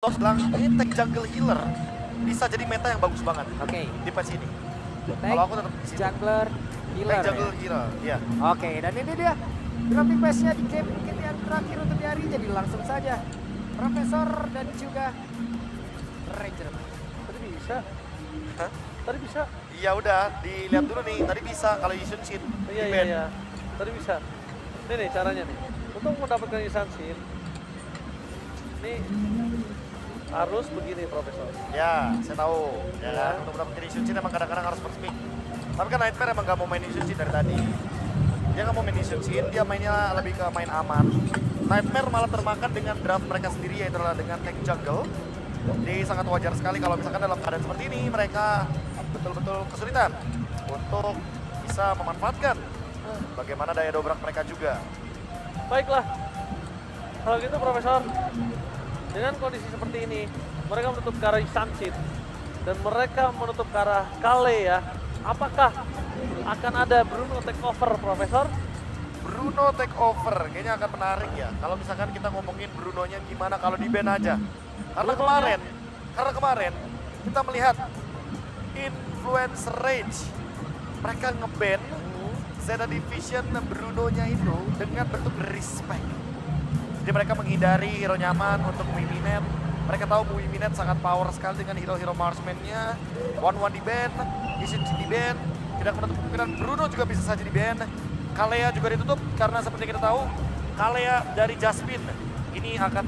Terus bilang ini tank jungle healer bisa jadi meta yang bagus banget Oke. di patch ini. Tank, Kalau aku tetap di sini. jungler, healer. Tank jungle healer, iya. Oke, dan ini dia dropping pass-nya di game mungkin yang terakhir untuk di hari. Jadi langsung saja Profesor dan juga Ranger. Tadi bisa. Hah? Tadi bisa. Iya udah, dilihat dulu nih. Tadi bisa kalau Yun Shin. Iya. Tadi bisa. Ini nih caranya nih. Untuk mendapatkan Isansin, ini harus begini, Profesor. Ya, saya tahu. Ya Ya. kan, untuk mendapatkan Yun Shin emang kadang-kadang harus first pick. Tapi kan Nightmare emang gak mau main Yun Shin dari tadi. Dia gak mau main Yun Shin, dia mainnya lebih ke main aman. Nightmare malah termakan dengan draft mereka sendiri, yaitu adalah dengan tank jungle. Jadi sangat wajar sekali kalau misalkan dalam keadaan seperti ini mereka betul-betul kesulitan untuk bisa memanfaatkan bagaimana daya dobrak mereka juga. Baiklah. Kalau gitu, Profesor, dengan kondisi seperti ini, mereka menutup ke arah Isansin dan mereka menutup ke arah Kale ya. Apakah akan ada Bruno takeover, Profesor? Bruno take over, kayaknya akan menarik ya. Kalau misalkan kita ngomongin Brunonya gimana kalau di ban aja. Karena kemarin kita melihat Influence Rage. Mereka nge-ban Zeta Division Brunonya itu dengan bentuk respect. Jadi mereka menghindari hero nyaman untuk Miminet. Mereka tahu Miminet sangat power sekali dengan hero-hero marksman-nya. 1-1 di ban, Yushin di ban. Tidak menutup kemungkinan Bruno juga bisa saja di ban. Kalea juga ditutup karena seperti kita tahu Kalea dari Jasmine ini akan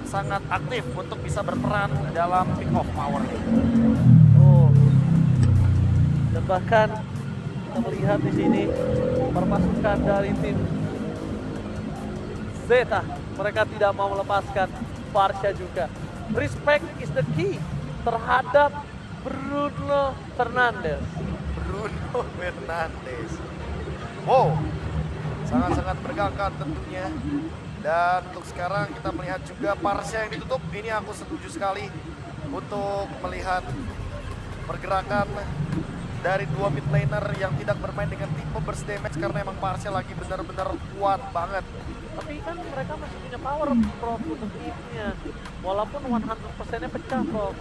sangat aktif untuk bisa berperan dalam pick off power. Oh. Dan bahkan kita melihat di sini permasukan dari tim Zeta, mereka tidak mau melepaskan Varsha juga. Respect is the key terhadap Bruno Fernandes. Bruno Fernandes. Wow, sangat-sangat bergengkan tentunya. Dan untuk sekarang kita melihat juga Varsha yang ditutup. Ini aku setuju sekali untuk melihat pergerakan dari dua mid laner yang tidak bermain dengan tipe burst damage karena emang Varsha lagi benar-benar kuat banget. Tapi kan mereka masih punya power, Prof, untuk timnya. Walaupun 100%-nya pecah, Prof.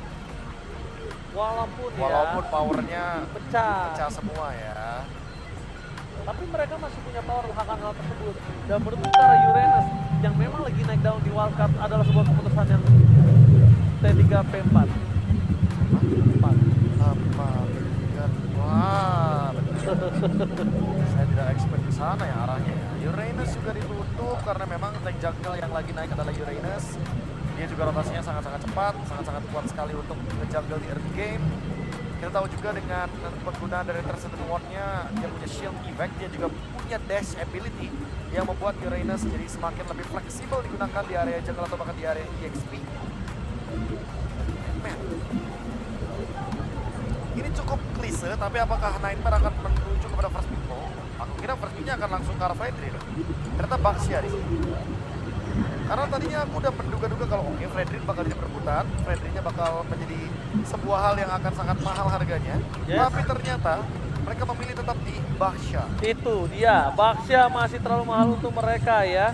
Walaupun powernya pecah. semua ya. Tapi mereka masih punya power akan hal tersebut. Dan menurut cara Uranus yang memang lagi naik daun di wildcard adalah sebuah keputusan yang T3 P4. Wah, betul. Saya tidak expect ke sana ya arahnya ya. Uranus juga ditutup karena memang tank jungle yang lagi naik adalah Uranus. Dia juga rotasinya sangat-sangat cepat, sangat-sangat kuat sekali untuk nge-jungle di early game. Kita tahu juga dengan penggunaan dari Intercept Ward-nya, dia punya shield effect, dia juga punya dash ability yang membuat Uranus jadi semakin lebih fleksibel digunakan di area jungle atau bahkan di area EXP. Man. Ini cukup klise, tapi apakah Nightmare akan menuju kepada first pick? Oh, aku kira first pick-nya akan langsung ke arah Fredry loh. Ternyata Baxia di sini. Karena tadinya aku udah menduga-duga kalau oke, Fredry bakal jadi perebutan, Fredry-nya bakal menjadi sebuah hal yang akan sangat mahal harganya. Yes. Tapi ternyata mereka memilih tetap di Baxia. Itu dia, Baxia masih terlalu mahal untuk mereka ya.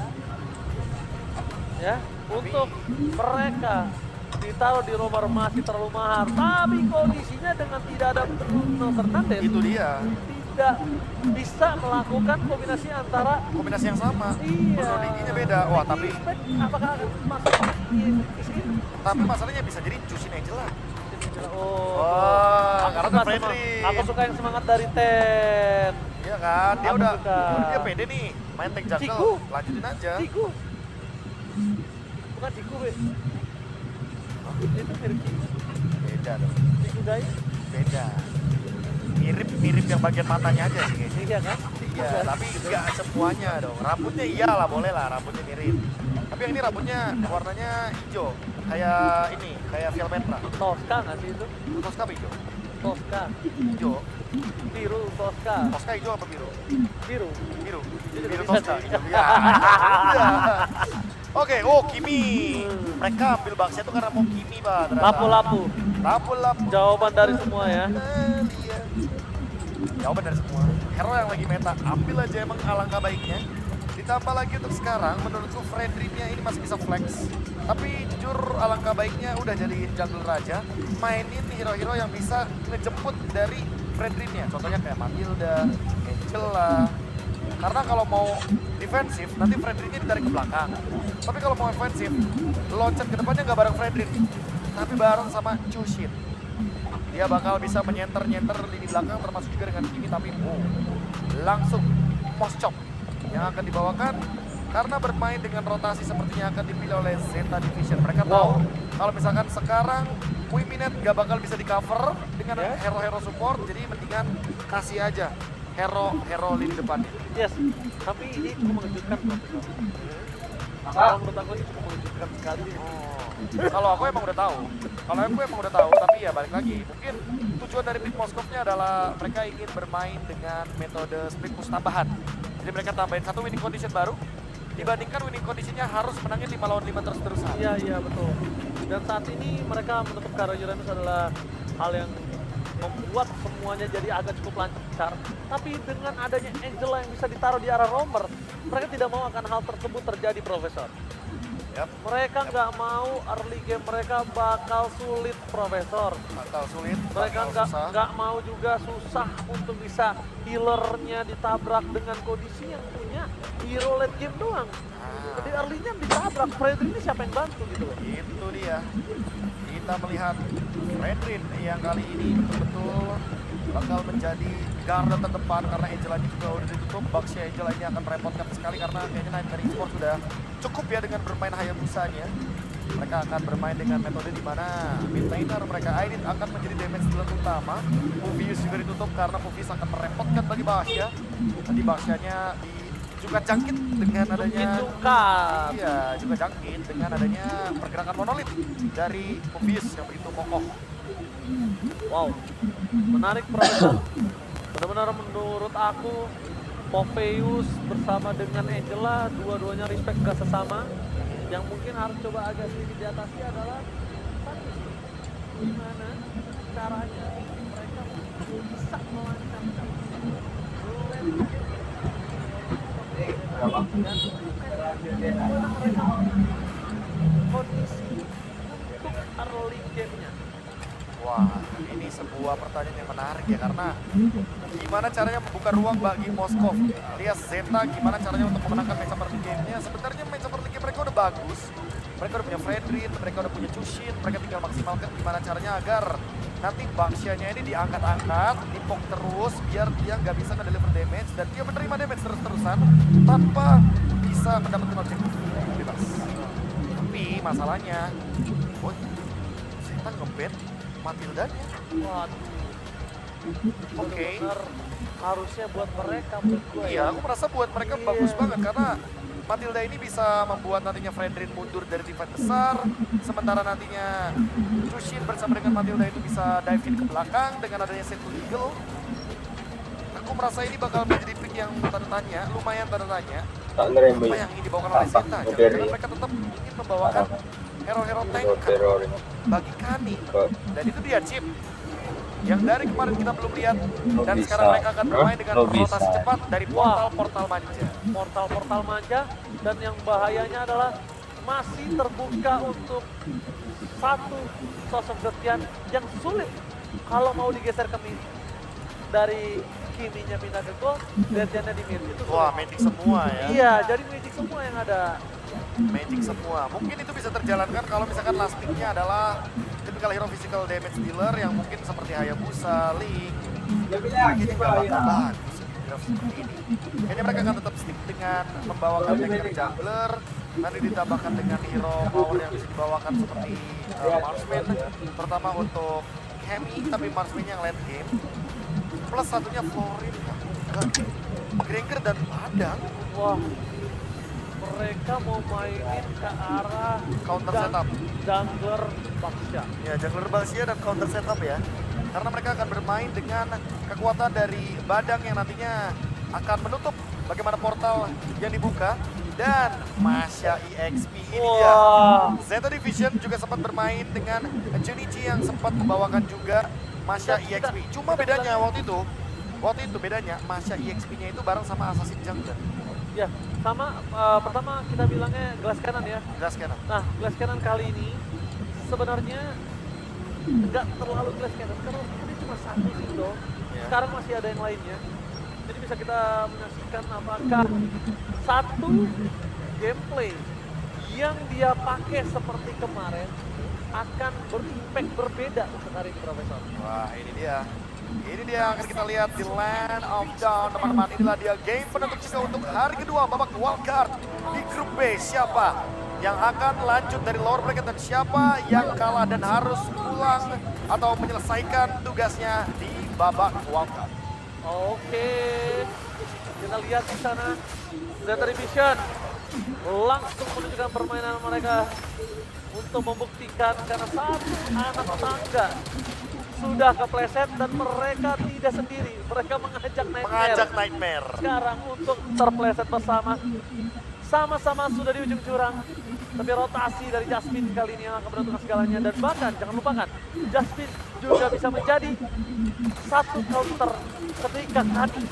Ya, untuk mereka ditaruh di rover masih terlalu mahal. Tapi kondisinya dengan tidak ada Bruno Fernandes, Itu dia, tidak bisa melakukan kombinasi antara kombinasi yang sama. iya. Bruno Digi-nya beda. Wah, tapi apakah akan masuk di sini? masalahnya bisa jadi Jushin Angela. Oh, Wah, karena suka Fredry. aku suka yang semangat dari Ten. Iya kan, dia Aku udah suka. dia pede nih main tank jungle, Ciku. lanjutin aja. Ciku. Bukan Ciku, Be. Itu mirip Ciku. Beda dong, Ciku, guys. beda. Mirip yang bagian matanya aja sih kayaknya. Iya kan? Iya, tapi enggak semuanya dong. Rambutnya iyalah, boleh lah rambutnya mirip. Tapi yang ini rambutnya warnanya hijau, kayak ini, kayak Velvetra. Tosca nggak sih itu? Tosca apa hijau? Tosca. Hijau. Biru Tosca. Tosca hijau apa biru? Biru. Biru. Itu Biru bisa Tosca. sih. Hijau. Ya. Iya. Oke, oh Kimi. Mereka ambil Baxia itu karena mau Kimi, Pak. ternyata. Lapu-lapu. Lapu-lapu. Jawaban dari semua ya. Jawaban dari semua. Hero yang lagi meta, ambil aja emang alangkah baiknya. Ditambah lagi untuk sekarang, menurutku Fredrin-nya ini masih bisa flex. Tapi jujur alangkah baiknya udah jadi jungler raja, mainin hero-hero yang bisa ngejemput dari Fredrin-nya. Contohnya kayak Matilda, Angela. Karena kalau mau defensif, nanti Fredrin-nya ditarik ke belakang. Tapi kalau mau offensif, loncat ke depannya nggak bareng Fredrin, tapi bareng sama Chushin. Dia bakal bisa menyenter-nyenter di belakang termasuk juga dengan Kimi, tapi langsung Moschop yang akan dibawakan karena bermain dengan rotasi sepertinya akan dipilih oleh Zeta Division. Mereka tahu kalau misalkan sekarang Wiminette gak bakal bisa di cover dengan hero-hero support, jadi mendingan kasih aja hero lini depannya. Yes, tapi ini cukup mengejutkan Profesor. Kalau menurut aku ini cukup mengejutkan sekali. Kalau aku emang udah tahu, tapi ya balik lagi. Mungkin tujuan dari Big Moskov-nya adalah mereka ingin bermain dengan metode split push tambahan. Jadi mereka tambahin satu winning condition baru, dibandingkan winning conditionnya harus menangin 5 lawan 5 terus-terusan. Iya betul. Dan saat ini mereka menutup Kara Uranus adalah hal yang membuat semuanya jadi agak cukup lancar. Tapi dengan adanya Angela yang bisa ditaruh di arah roamer, mereka tidak mau akan hal tersebut terjadi, Profesor. Mereka nggak mau early game mereka bakal sulit, Profesor. Bakal sulit. Mereka nggak mau juga susah untuk bisa healernya ditabrak dengan kondisi yang punya hero late game doang. Jadi early-nya ditabrak, Fredrin ini siapa yang bantu gitu loh. Itu dia. Kita melihat Fredrin yang kali ini betul-betul bakal menjadi garda terdepan karena Angela ini juga udah ditutup. Baxia Angela ini akan merepotkan sekali karena kayaknya Nightmare Esports sudah cukup ya dengan bermain Hayabusanya. Mereka akan bermain dengan metode di mana maintainer mereka Aidit akan menjadi damage dealer utama. Movius juga ditutup karena Movius akan merepotkan bagi Baxia. Nanti Baxianya juga jangkit dengan adanya juga jangkit dengan adanya pergerakan monolit dari Movius yang begitu kokoh. Wow, menarik, Profesor. Benar-benar menurut aku Popeyus bersama dengan Angela dua-duanya respect ke sesama. Yang mungkin harus coba agak sedikit diatasi adalah gimana caranya mereka bisa melancarkan kondisi untuk early game-nya. Wah, ini sebuah pertanyaan yang menarik ya, karena gimana caranya membuka ruang bagi Moskov alias Zeta, gimana caranya untuk memenangkan matchup early game-nya. Sebenarnya matchup early game mereka udah bagus, mereka udah punya Fredrin, mereka udah punya Chushin, mereka tinggal maksimalkan gimana caranya agar nanti Baxianya ini diangkat-angkat, dipok terus biar dia nggak bisa nge-deliver damage dan dia menerima damage terus-terusan tanpa bisa mendapatkan objektif bebas. Tapi masalahnya, Zeta nge-ban Matildanya. Waduh. Oke. Harusnya buat mereka menurut gue. Iya, aku merasa buat mereka bagus banget karena Matilda ini bisa membuat nantinya Fredrin mundur dari divide besar, sementara nantinya Chushin bersama dengan Matilda itu bisa dive in ke belakang dengan adanya Sentinel Eagle. Aku merasa ini bakal menjadi pick yang tanda tanya, lumayan tanda tanya. Apa yang ingin dibawakan oleh Zeta? Jangan mereka tetap ingin membawakan hero-hero tank bagi kami. Dan itu dia chip yang dari kemarin kita belum lihat, dan sekarang mereka akan bermain dengan rotasi cepat dari portal-portal manja. Portal-portal manja, dan yang bahayanya adalah masih terbuka untuk satu sosok Zetian yang sulit kalau mau digeser ke mid. Dari Kiminya pindah ke gold, Zetiannya di mid itu sulit. Wah, magic semua ya. Iya, jadi magic semua yang ada. Magic semua. Mungkin itu bisa terjalankan kalau misalkan last pick-nya adalah tipikal hero physical damage dealer yang mungkin seperti Hayabusa, Link. Ini juga bakal bagus di draft seperti ini. Kayaknya mereka akan tetap stick dengan membawakan hero jungler, nanti ditambahkan dengan hero power yang bisa dibawakan seperti Marksman, terutama untuk Hemi, tapi Marksman yang late game. Plus satunya Florin, Gregor dan Padang. Wah, mereka mau mainin ke arah Counter setup. jungler Baxia. Ya, jungler Baxia dan counter setup ya. Karena mereka akan bermain dengan kekuatan dari Badang yang nantinya akan menutup bagaimana portal yang dibuka. Dan Masya EXP ini dia. Zeta Division juga sempat bermain dengan Junichi yang sempat membawakan juga Masya EXP. Cuma bedanya waktu itu bedanya Masya EXP-nya itu bareng sama Assassin Jungler. Ya, sama pertama kita bilangnya glass cannon ya. Glass cannon. Nah, glass cannon kali ini sebenarnya nggak terlalu glass cannon karena ini cuma satu sih dong. Iya. Sekarang masih ada yang lainnya. Jadi bisa kita menyaksikan apakah satu gameplay yang dia pakai seperti kemarin akan berimpact berbeda untuk hari ini, Profesor. Wah, ini dia. Ini dia yang akan kita lihat di Land of Dawn, teman-teman. Inilah dia game penentu juga untuk hari kedua babak wildcard di grup B. Siapa yang akan lanjut dari lower bracket dan siapa yang kalah dan harus pulang atau menyelesaikan tugasnya di babak wildcard. Oke, kita lihat di sana Zeta Division langsung menunjukkan permainan mereka untuk membuktikan karena satu anak tangga sudah kepleset dan mereka tidak sendiri. Mereka mengajak Nightmare sekarang untuk terpleset bersama. Sama-sama sudah di ujung jurang. Tapi rotasi dari Jasmine kali ini yang akan menentukan segalanya. Dan bahkan jangan lupakan, Jasmine juga bisa menjadi satu counter ketika Kani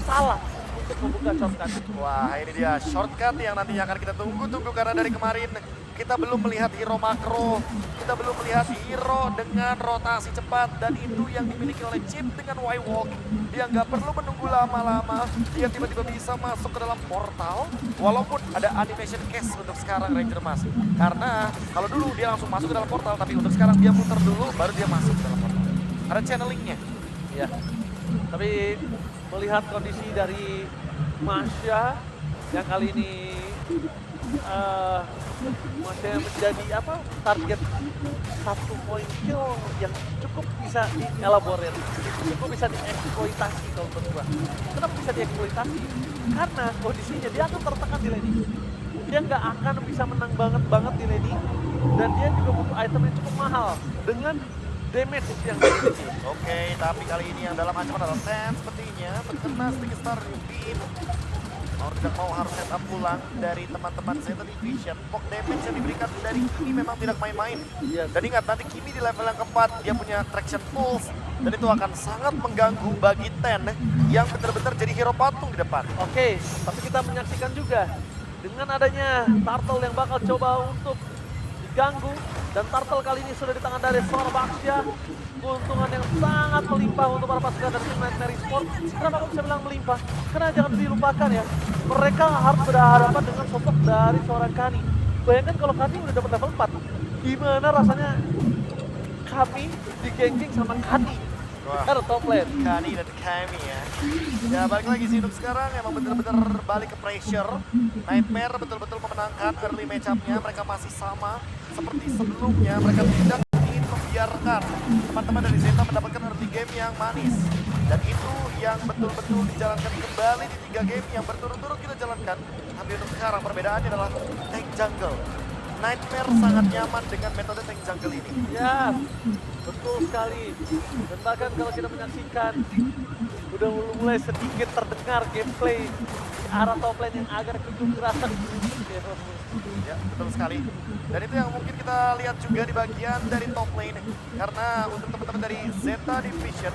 salah untuk membuka shortcut. Wah, ini dia shortcut yang nantinya akan kita tunggu-tunggu karena dari kemarin kita belum melihat hero makro, kita belum melihat hero dengan rotasi cepat dan itu yang dimiliki oleh Chip dengan Y-Walk. Dia nggak perlu menunggu lama-lama, dia tiba-tiba bisa masuk ke dalam portal walaupun ada animation case untuk sekarang Ranger Mas. Karena kalau dulu dia langsung masuk ke dalam portal, tapi untuk sekarang dia muter dulu baru dia masuk ke dalam portal. Ada channelingnya. Ya, tapi melihat kondisi dari Masya yang kali ini Masya menjadi target 1 point kill yang cukup bisa dielaborate, cukup bisa dieksploitasi kalau menurut gua. Kenapa bisa dieksploitasi? Karena kondisinya dia akan tertekan di lane. Dia nggak akan bisa menang banget di lane dan dia juga butuh item yang cukup mahal dengan damage yang dimiliki. Oke, tapi kali ini yang dalam ancaman adalah Ten sepertinya terkena sedikit star Rubin. Mau tidak mau harus setup pulang dari teman-teman Zeta Division. Pok damage yang diberikan dari Kimi memang tidak main-main. Iya. Dan ingat nanti Kimi di level yang keempat dia punya traction pulse dan itu akan sangat mengganggu bagi Ten yang benar-benar jadi hero patung di depan. Oke, tapi kita menyaksikan juga dengan adanya Turtle yang bakal coba untuk diganggu dan Turtle kali ini sudah di tangan dari seorang Baksya. Keuntungan yang sangat melimpah untuk para pasukan dari tim Nightmare Esports. Kenapa aku bisa bilang melimpah? Karena jangan dilupakan ya, mereka harus berhadapan dengan sosok dari seorang Kani. Bayangkan kalau Kani udah dapat level 4, gimana rasanya kami digengking sama Kani. Ada top lane. Kani dan Kami ya. Ya balik lagi sih untuk sekarang emang bener-bener balik ke pressure. Nightmare betul-betul memenangkan early match-up-nya. Mereka masih sama seperti sebelumnya. Mereka tidak ingin membiarkan teman-teman dari Zeta mendapatkan early game yang manis. Dan itu yang betul-betul dijalankan kembali di 3 game yang berturut-turut kita jalankan. Tapi untuk sekarang perbedaannya adalah tank jungle. Nightmare sangat nyaman dengan metode tank jungle ini. Ya, betul sekali. Dan bahkan kalau kita menyaksikan, udah mulai sedikit terdengar gameplay di arah top lane yang agak cukup keras. Ya, betul sekali. Dan itu yang mungkin kita lihat juga di bagian dari top lane. Karena untuk teman-teman dari Zeta Division,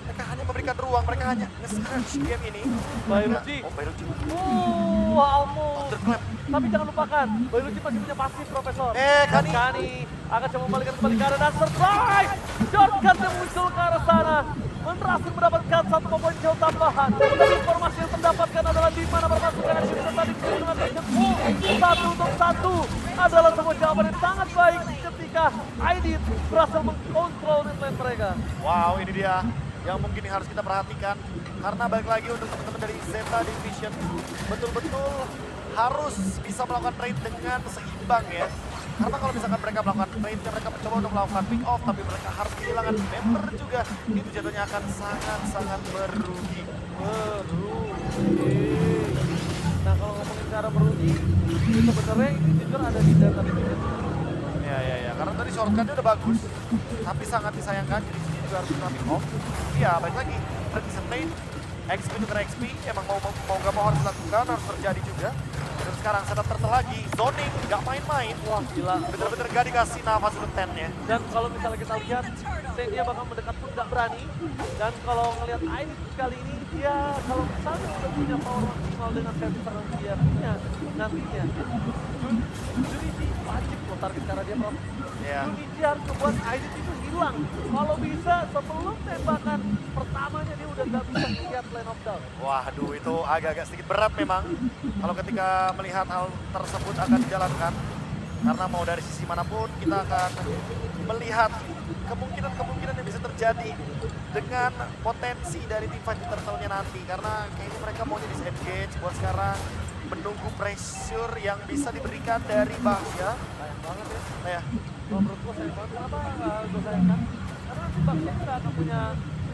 mereka hanya memberikan ruang, mereka hanya nge-scratch game ini. Bailuji. Oh, Bailuji. Almost. Thunderclap. Tapi jangan lupakan, Bailuji masih punya pasif, Profesor. Kani. Kani akan coba membalikan kembali ke arah dan surprise! Shortcut yang muncul ke arah sana. Berhasil mendapatkan 1 poin kill tambahan. Tapi informasi yang mendapatkan adalah di mana permasukan dari tim tadi dengan action full 1-1 adalah sebuah jawaban yang sangat baik ketika Aidit berhasil mengkontrol midlane mereka. Wow, ini dia yang mungkin harus kita perhatikan. Karena balik lagi untuk teman-teman dari Zeta Division, betul-betul harus bisa melakukan trade dengan seimbang ya. Karena kalau misalkan mereka melakukan trade, mereka mencoba untuk melakukan pick off, tapi mereka harus kehilangan member juga. Itu jatuhnya akan sangat-sangat merugi. Nah kalau ngomongin cara merugi, sebenarnya ini jujur ada di data division. Ya. Karena tadi shortcutnya udah bagus, tapi sangat disayangkan. Jadi sini juga harus kita pick off. Iya, balik lagi. Trade bisa trade. XP tukar XP, emang mau gak mau harus dilakukan, harus terjadi juga. Dan sekarang setup turtle lagi, zoning, nggak main-main. Wah gila. Bener-bener gak dikasih nafas untuk Ten-nya. Dan kalau misalnya kita lihat, dia bakal mendekat pun nggak berani. Dan kalau ngelihat Aidit kali ini, dia kalau misalnya udah punya power maksimal dengan sensor yang dia punya nantinya, Junichi wajib loh target karena dia Prof. Iya. Junichi harus membuat Aidit itu hilang. Kalau bisa sebelum tembakan pertamanya dia udah nggak bisa lihat lane of down. Waduh, itu agak-agak sedikit berat memang kalau ketika melihat hal tersebut akan dijalankan. Karena mau dari sisi manapun kita akan melihat kemungkinan-kemungkinan yang bisa terjadi dengan potensi dari tim Fighting Turtle-nya nanti. Karena kayaknya mereka maunya disengage buat sekarang, menunggu pressure yang bisa diberikan dari Bahya. Sayang banget ya. Nah ya, Kalau menurut gue sayang banget, kenapa gue sayangkan? Karena nanti Bakti nggak akan punya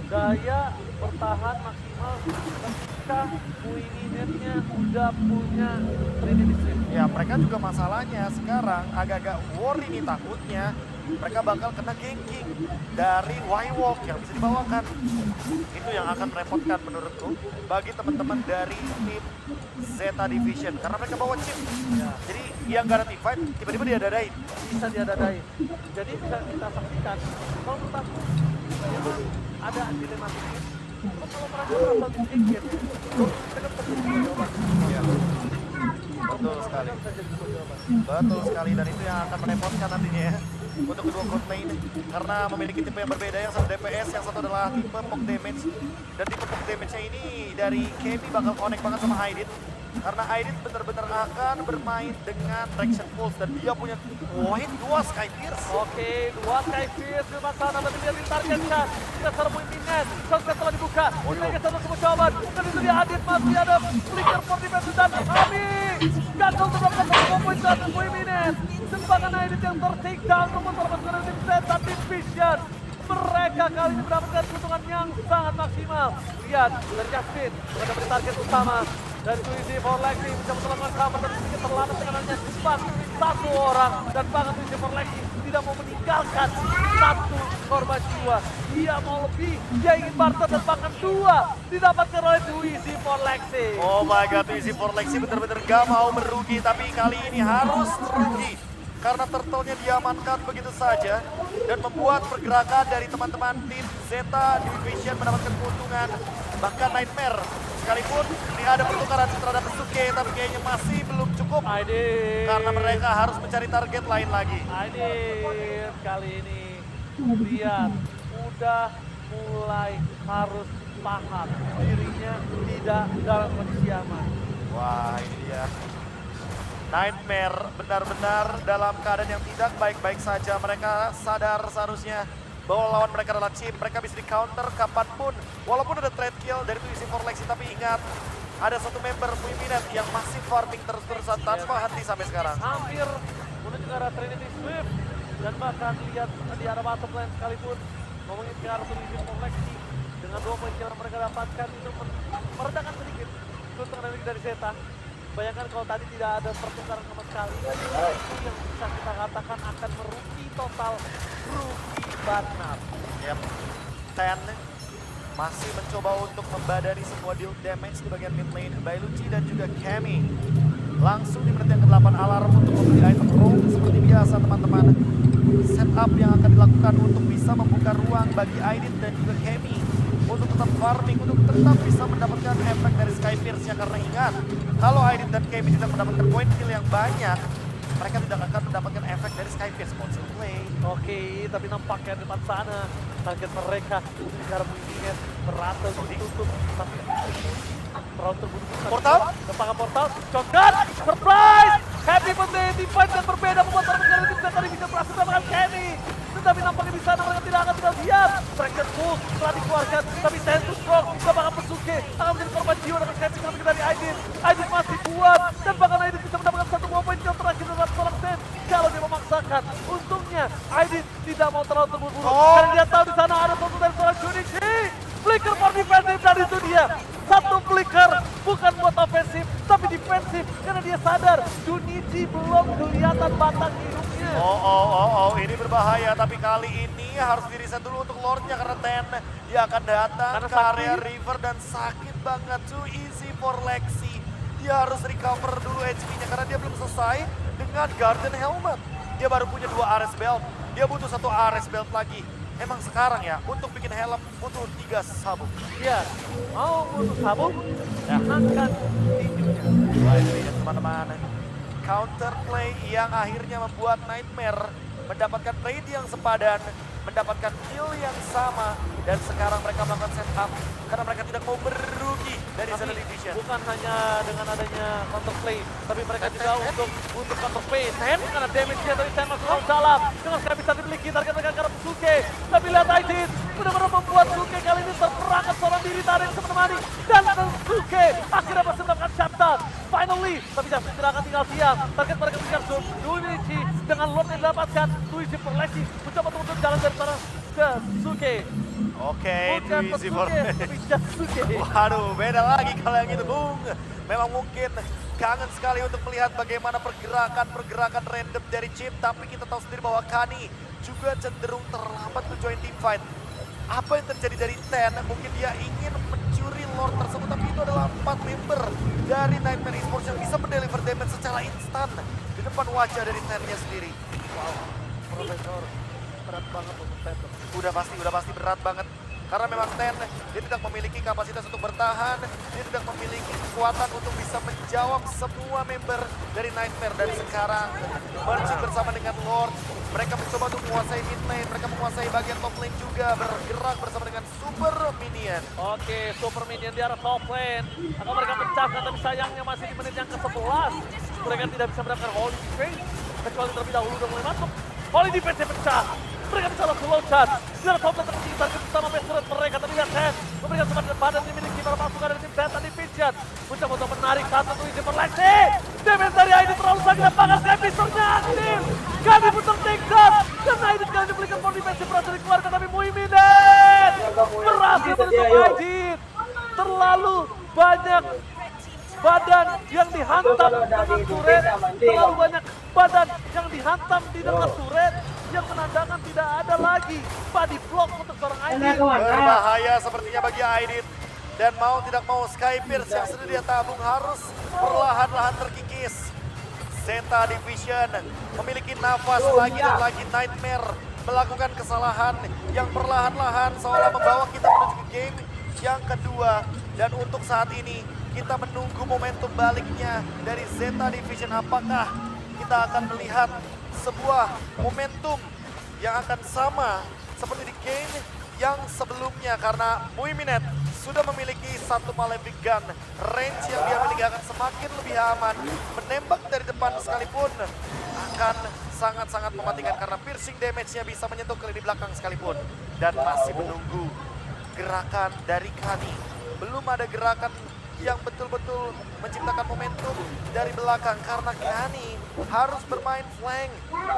daya bertahan maksimal ketika Muininetnya udah punya Trinity Stream. ya mereka juga masalahnya sekarang agak-agak worry nih, takutnya mereka bakal kena ganking dari Y-Walk yang bisa dibawakan. Itu yang akan merepotkan menurutku bagi teman-teman dari tim Zeta Division. Karena mereka bawa chip. Ya. Jadi yang gak ada team fight, tiba-tiba dia dadain. Bisa diadadain. Jadi bisa kita saksikan, kalau menurut aku memang ada dilematisnya. Cuma kalau mereka berasal di sedikit, kita kan terjadi jawaban. Iya. Betul sekali. Bisa jadi sebuah jawaban. Betul sekali, dan itu yang akan merepotkan nantinya ya untuk kedua front lane karena memiliki tipe yang berbeda. Yang satu DPS, yang satu adalah tipe poke damage, dan tipe poke damage-nya ini dari Kemi bakal connect banget sama Aidit karena Aidit benar-benar akan bermain dengan traction pulse dan dia punya poin 2 Sky Pierce. Oke, 2 Sky Pierce di depan sana, tapi dia ditargetkan. Kita serbu Minion, sosmed telah dibuka. Kita satu semua jawaban, dan itu dia Adit masih ada flicker for defense dan Ami. Gagal untuk mendapatkan 2 poin dari Minion. Tembakan Adit yang ter-take down untuk mendapatkan tim Zeta Division. Mereka kali ini mendapatkan keuntungan yang sangat maksimal. Lihat, dari Justin, mereka beri target utama. Dan Twizy for Lexi bisa melakukan cover dan sedikit terlambat dengan hanya cepat satu orang. Dan bahkan Twizy for Lexi tidak mau meninggalkan satu korban jiwa. Dia mau lebih, dia ingin barter dan bahkan 2 didapatkan oleh Twizy for Lexi. Oh my god, Twizy for Lexi benar-benar gak mau merugi, tapi kali ini harus merugi karena turtle-nya diamankan begitu saja dan membuat pergerakan dari teman-teman tim Zeta Division mendapatkan keuntungan. Bahkan Nightmare sekalipun ini ada pertukaran terhadap Suke, tapi kayaknya masih belum cukup Aidit. karena mereka harus mencari target lain lagi. Aidit kali ini lihat udah mulai harus paham dirinya tidak dalam kondisi aman. Wah, ini dia. Nightmare benar-benar dalam keadaan yang tidak baik-baik saja. Mereka sadar seharusnya bahwa lawan mereka adalah chip. Mereka bisa di-counter kapanpun. Walaupun ada trade kill dari Twizy for Lexi, tapi ingat, ada satu member Muiminet yang masih farming terus-terusan tanpa henti sampai sekarang. Hampir menuju ke arah Trinity Swift. Dan bahkan lihat di arah bottom lane sekalipun. Ngomongin ke arah Twizy for Lexi. Dengan 2 poin kill yang mereka dapatkan itu meredakan sedikit keuntungan dari Zeta. Bayangkan kalau tadi tidak ada pertukaran sama sekali. Itu yang bisa kita katakan akan merugi total, rugi banget. Yep. Ten masih mencoba untuk membadani semua deal damage di bagian mid lane. Bailuchi dan juga Kemi langsung di menit yang ke-8 alarm untuk membeli item roam. Seperti biasa teman-teman, setup yang akan dilakukan untuk bisa membuka ruang bagi Aidit dan juga Kemi untuk tetap farming, untuk tetap bisa mendapatkan efek dari Sky Pierce-nya. Karena ingat, kalau Aidit dan Kemi tidak mendapatkan poin kill yang banyak, mereka tidak akan mendapatkan efek dari Sky Pierce. Console play. Oke, tapi nampaknya di depan sana target mereka di arah Muininget merata ditutup, tapi terlalu terburu-buru. Portal? Depangan portal, shotgun, surprise! Happy birthday, divide dan berbeda membuat orang menjadi tim Zeta Division berhasil mendapatkan Kenny. Tetapi nampaknya di sana mereka tidak akan tinggal diam. Traction pulse telah dikeluarkan, tapi Sensu Strong tidak bakal Pesuke akan menjadi korban jiwa dengan catching sampai dari Aidit. Aidit masih kuat dan bahkan Aidit bisa mendapatkan 1 poin kill terakhir dalam seorang Sen kalau dia memaksakan. Untungnya Aidit tidak mau terlalu terburu-buru karena dia tahu di sana ada satu dari seorang Junichi. Flicker for defensive, dan itu dia. 1 flicker bukan buat ofensif tapi defensif karena dia sadar Junichi belum kelihatan batang hidungnya. Oh, ini berbahaya, tapi kali ini harus di-reset dulu untuk Lordnya karena Ten dia akan datang Karena ke area sakit. river dan sakit banget. Too easy for Lexi. Dia harus recover dulu HP-nya karena dia belum selesai dengan Garden Helmet. Dia baru punya 2 Ares Belt. Dia butuh 1 Ares Belt lagi. Emang sekarang ya, untuk bikin helm butuh 3 sabuk. Iya, mau butuh sabuk, jangankan tinjunya. Wah, ini dia teman-teman. Counterplay yang akhirnya membuat Nightmare mendapatkan trade yang sepadan, mendapatkan kill yang sama, dan sekarang mereka melakukan setup karena mereka tidak mau merugi dari Zeta Division. Bukan hanya dengan adanya counterplay, tapi mereka juga untuk counterplay. Ten karena damage-nya dari Ten masuk ke dalam. Dengan sekali bisa dimiliki target mereka karena Suke. Tapi lihat Aidit, benar-benar membuat Suke kali ini terperangkap seorang diri tarik yang menemani. Dan Suke akhirnya berhasil mendapatkan shutdown. Finally, tapi Justin tidak akan tinggal diam. Target mereka mengejar Luigi dengan Lord yang didapatkan. Luigi Perlesi mencoba untuk jalan dari sana ke Suke. Oke, Bukan itu easy Suke, for me. tapi Suke. Waduh, beda lagi kalau yang itu, Bung. Memang mungkin kangen sekali untuk melihat bagaimana pergerakan random dari Chip. Tapi kita tahu sendiri bahwa Kani juga cenderung terlambat to join team fight. Apa yang terjadi dari Ten? Mungkin dia ingin mencuri Lord tersebut, tapi itu adalah 4 member dari Nightmare Esports yang bisa mendeliver damage secara instan di depan wajah dari Ten-nya sendiri. Wow, Profesor berat banget untuk Ten. Udah pasti berat banget. Karena memang Ten, dia tidak memiliki kapasitas untuk bertahan, dia tidak memiliki kekuatan untuk bisa menjawab semua member dari Nightmare. Dan sekarang, merging bersama dengan Lord, mereka mencoba untuk menguasai mid lane, mereka menguasai bagian top lane juga, bergerak bersama dengan Super Minion. Oke, Super Minion di arah top lane. Akan mereka pecahkan, tapi sayangnya masih di menit yang ke-11. Mereka tidak bisa mendapatkan Holy Defense, kecuali terlebih dahulu udah mulai masuk. Holy Defense pecah. Mereka bisa langsung loncat. Di arah top lane terkini target bersama Pesuret mereka. Tapi lihat Ten memberikan semangat badan dimiliki para pasukan dari tim Zeta Division. Mencoba untuk menarik satu Luigi Perlesi. Damage dari Aidit terlalu sakit dan panas. Skypisternya aktif. Kami putar takedown. Dan Aidit kali diberikan for defense berhasil dikeluarkan. Tapi Muiminet berhasil menutup Aidit. Terlalu banyak badan yang dihantam dengan turret, terlalu banyak badan yang dihantam di dekat turret yang menandakan tidak ada lagi body block untuk seorang Aidit. Berbahaya sepertinya bagi Aidit. Dan mau tidak mau Skypierce yang sudah dia tabung harus perlahan-lahan terkikis. Zeta Division memiliki nafas lagi dan lagi. Nightmare melakukan kesalahan yang perlahan-lahan seolah membawa kita menuju ke game yang kedua. Dan untuk saat ini kita menunggu momentum baliknya dari Zeta Division. Apakah kita akan melihat sebuah momentum yang akan sama seperti di game yang sebelumnya, karena Muiminet sudah memiliki satu Malefic Gun. Range yang dia miliki akan semakin lebih aman. Menembak dari depan sekalipun akan sangat-sangat mematikan karena piercing damage-nya bisa menyentuh ke lini belakang sekalipun. Dan masih menunggu gerakan dari Kani. Belum ada gerakan yang betul-betul menciptakan momentum dari belakang karena Kani harus bermain flank.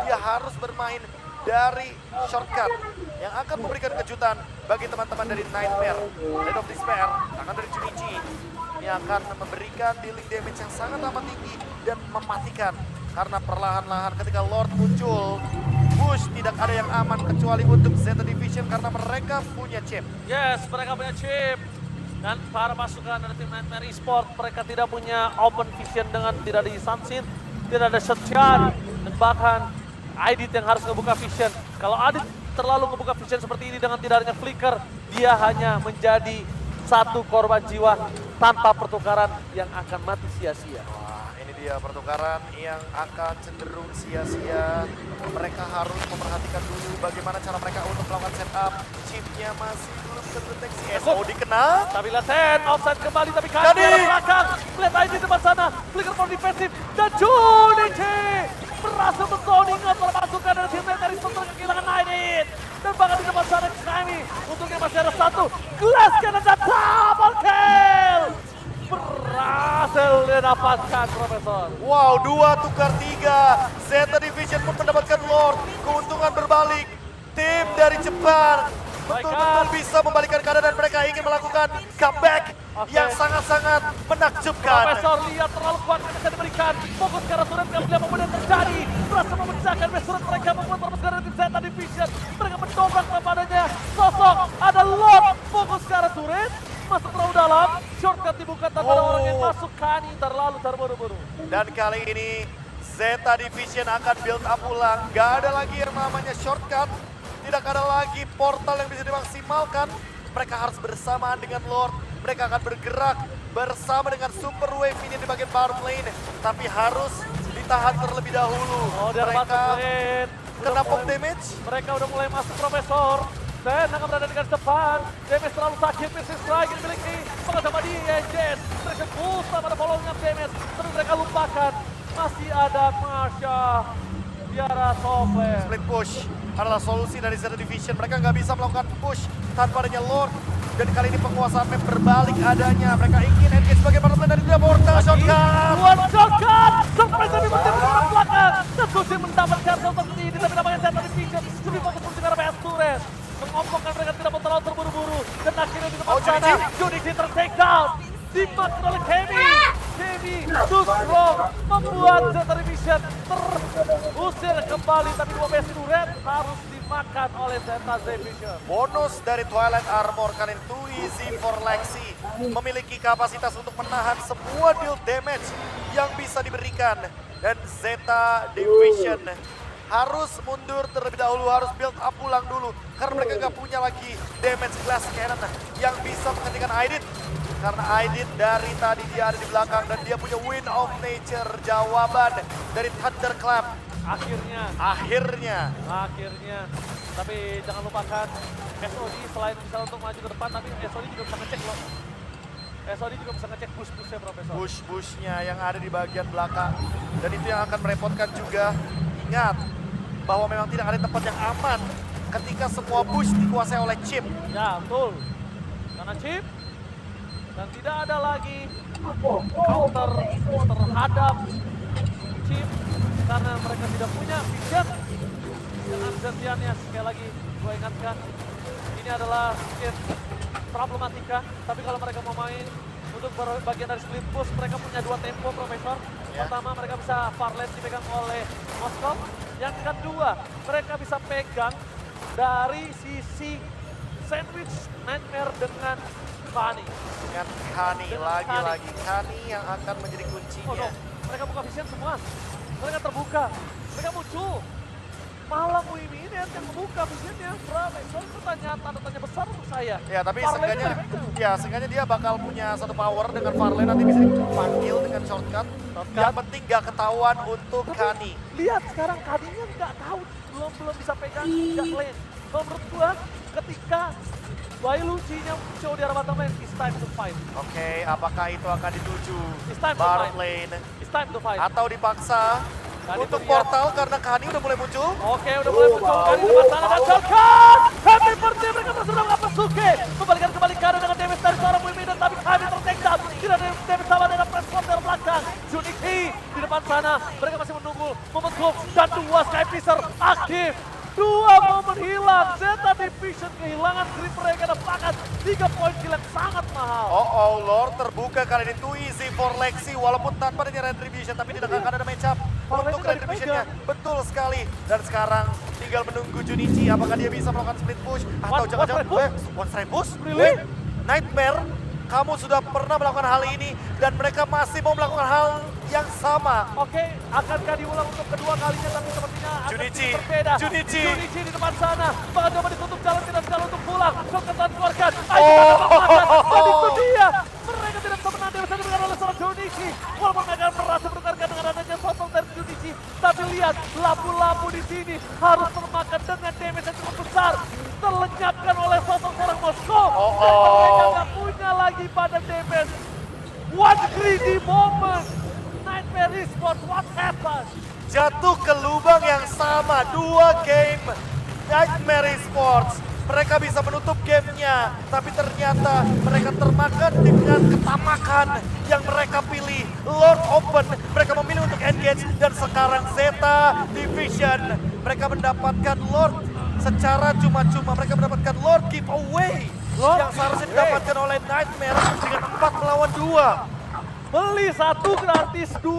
Dia harus bermain dari shortcut yang akan memberikan kejutan bagi teman-teman dari Nightmare. Blade of Despair akan dari Junichi. Ini akan memberikan dealing damage yang sangat amat tinggi dan mematikan. Karena perlahan-lahan ketika Lord muncul, push tidak ada yang aman kecuali untuk Zeta Division karena mereka punya chip. Yes, mereka punya chip. Dan para pasukan dari tim Nightmare Esports, mereka tidak punya open vision dengan tidak ada Sunset, tidak ada shotgun, dan bahkan Aidit yang harus ngebuka vision. Kalau Aidit terlalu ngebuka vision seperti ini dengan tidak adanya flicker, dia hanya menjadi satu korban jiwa tanpa pertukaran yang akan mati sia-sia. Wah, ini dia pertukaran yang akan cenderung sia-sia. Mereka harus memperhatikan dulu bagaimana cara mereka untuk melakukan setup. Chipnya masih belum terdeteksi. SOD kena. Tapi lihat Ten, offside kembali, tapi Kani Kani! ada belakang. Melihat Aidit di depan sana, flicker for defensif, dan Junichi berhasil menzoning para pasukan dari tim Nightmare Esports untuk kehilangan Aidit. Dan bahkan di depan sana Kami, untungnya masih ada satu. Glass Cannon dan double kill. Berhasil didapatkan Profesor. Wow, 2 tukar 3. Zeta Division pun mendapatkan Lord. Keuntungan berbalik. Tim dari Jepang betul-betul bisa membalikan keadaan dan mereka ingin melakukan comeback yang sangat-sangat menakjubkan. Profesor lihat terlalu kuat yang bisa diberikan. Fokus ke arah turret yang tidak mau terjadi. Berhasil memecahkan turret mereka membuat para pasukan dari tim Zeta Division. Mereka mendobrak kepadanya. Sosok ada Lord. Fokus ke arah turret. Masuk terlalu dalam. Shortcut dibuka tetap ada orang yang masuk. Kani terlalu terburu-buru. Dan kali ini Zeta Division akan build up ulang. Gak ada lagi yang namanya shortcut. Tidak ada lagi portal yang bisa dimaksimalkan. Mereka harus bersamaan dengan Lord. Mereka akan bergerak bersama dengan Super Wave ini di bagian bottom lane. Tapi harus ditahan terlebih dahulu. Oh, dia Mereka kena pop damage. damage. Mereka udah mulai masuk Profesor. Dan akan berada di garis depan. Damage terlalu sakit, Mrs. lagi dimiliki. Maka sama dia, Jen. Mereka busta pada following up damage. Tapi mereka lupakan. Masih ada Marsha. Tiara Software. Split push adalah solusi dari Zeta Division. Mereka nggak bisa melakukan push tanpa adanya Lord. Dan kali ini penguasaan map berbalik adanya. Mereka ingin engage sebagai bottom lane dari dia. Mortal shotgun. One shotgun. Surprise tapi bertiga ke belakang. Dan Susi mendapatkan seperti ini. Tapi namanya Zeta Division. Lebih fokus untuk arah PS Turret. Mengompongkan mereka tidak mau terlalu terburu-buru. Dan akhirnya di tempat sana. Junichi ter-take down. Dimakan oleh Kemi. Kemi too strong. Membuat Zeta Division terusir kembali. Tapi dua PS Turret harus dimakan oleh Zeta Division. Bonus dari Twilight Armor kali ini too easy for Lexi. Memiliki kapasitas untuk menahan semua deal damage yang bisa diberikan. Dan Zeta Division harus mundur terlebih dahulu, harus build up ulang dulu. Karena mereka nggak punya lagi damage glass cannon yang bisa menghentikan Aidit. Karena Aidit dari tadi dia ada di belakang dan dia punya Wind of Nature, jawaban dari Thunderclap. Akhirnya. Tapi jangan lupakan SOD selain bisa untuk maju ke depan, tapi SOD juga bisa ngecek loh. SOD juga bisa ngecek push-pushnya Profesor. Push-pushnya yang ada di bagian belakang. Dan itu yang akan merepotkan juga. Ingat bahwa memang tidak ada tempat yang aman ketika semua push dikuasai oleh Chip. Ya betul. Karena Chip dan tidak ada lagi counter terhadap Chip karena mereka tidak punya vision. Dengan Zentiannya sekali lagi gue ingatkan ini adalah sedikit problematika. Tapi kalau mereka mau main untuk bagian dari split push mereka punya dua tempo Profesor. Ya. Pertama mereka bisa far lane dipegang oleh Moskov. Yang kedua mereka bisa pegang dari sisi sandwich Nightmare dengan Kani. Dengan Kani, lagi-lagi Kani yang akan menjadi Oh kuncinya. no, mereka buka vision semua. Mereka terbuka, mereka muncul. Malah Muimi ini yang membuka visionnya. Profesor itu tanda tanya besar untuk saya. Ya tapi Far lane seenggaknya, itu dipegang. ya seenggaknya dia bakal punya satu power dengan Farlane nanti bisa dipanggil dengan shortcut. Yang penting gak ketahuan untuk Kani. Lihat sekarang Kaninya nggak tahu, belum bisa pegang nggak lane. Kalau menurut gua ketika Wailucinya muncul di arah bottom lane, it's time to fight. Oke, apakah itu akan dituju It's time to bottom fight. lane It's time to fight. atau dipaksa Kani untuk tuh lihat. portal karena Kani udah mulai muncul? Oke, udah mulai muncul Kani di sana dan shotgun. Happy birthday mereka bersudah mengapa Suke. Membalikan kembali Kani dengan damage dari seorang Muimi dan tapi Kani ter-take down. Tidak ada damage sama dengan press swap dari belakang. Junichi di depan sana. Mereka masih menunggu momentum dan dua Sky Piercer aktif. Dua momen hilang. Zeta Division kehilangan grip mereka dan bahkan 3 poin kill yang sangat mahal. Oh, Lord terbuka kali ini too easy for Lexi walaupun tanpa adanya retribution tapi tidak akan ada match up Farlane untuk juga retributionnya. Betul sekali. Dan sekarang tinggal menunggu Junichi apakah dia bisa melakukan split push atau One jangan-jangan strike push? one strike push? Really? Nightmare, kamu sudah pernah melakukan hal ini dan mereka masih mau melakukan hal yang sama. Oke, akankah diulang untuk kedua kalinya tapi sepertinya akan Junichi, sedikit berbeda. Junichi. Junichi di depan sana. Bahkan coba ditutup jalan tidak sekali untuk pulang. Shotgun keluarkan. Oh. Dan itu dia. Mereka tidak bisa menang. Dia bisa diberikan oleh seorang Junichi. Walaupun mereka merasa berkarga dengan adanya sosok dari Junichi. Tapi lihat, lampu-lampu di sini harus termakan dengan damage yang cukup besar. Terlenyapkan oleh sosok seorang Moskow. Dan mereka nggak punya lagi pada damage. One greedy moment. Nightmare Esports, what happened? Jatuh ke lubang yang sama, 2 game Nightmare Esports. Mereka bisa menutup gamenya, tapi ternyata mereka termakan dengan ketamakan yang mereka pilih. Lord Open, mereka memilih untuk engage dan sekarang Zeta Division. Mereka mendapatkan Lord secara cuma-cuma, mereka mendapatkan Lord giveaway yang seharusnya didapatkan oleh Nightmare dengan 4 melawan 2. Beli 1 gratis 2.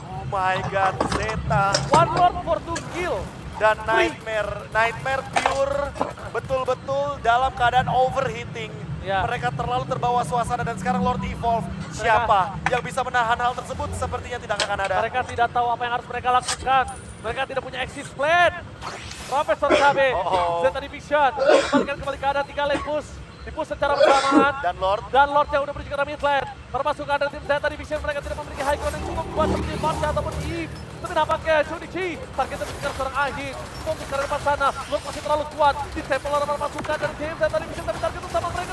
Oh my god, Zeta. One Lord for 2 kill. Dan Nightmare pure betul-betul dalam keadaan overheating. Ya. Mereka terlalu terbawa suasana dan sekarang Lord Evolve. Siapa yang bisa menahan hal tersebut sepertinya tidak akan ada. Mereka tidak tahu apa yang harus mereka lakukan. Mereka tidak punya exit plan. Profesor Cabe, Zeta Division, kembalikan kembali ke ada 3 lane push. Di-push secara bersamaan. Dan Lord yang udah menuju ke mid lane. Termasuk ada tim Zeta Division, mereka tidak memiliki high ground yang cukup kuat seperti Pasha ataupun Eve. Tapi nampaknya Shunichi, targetnya mengejar seorang Ahim. Untuk ke depan sana, Lord masih terlalu kuat. Ditempel oleh pasukan dari tim Zeta Division, tapi target utama mereka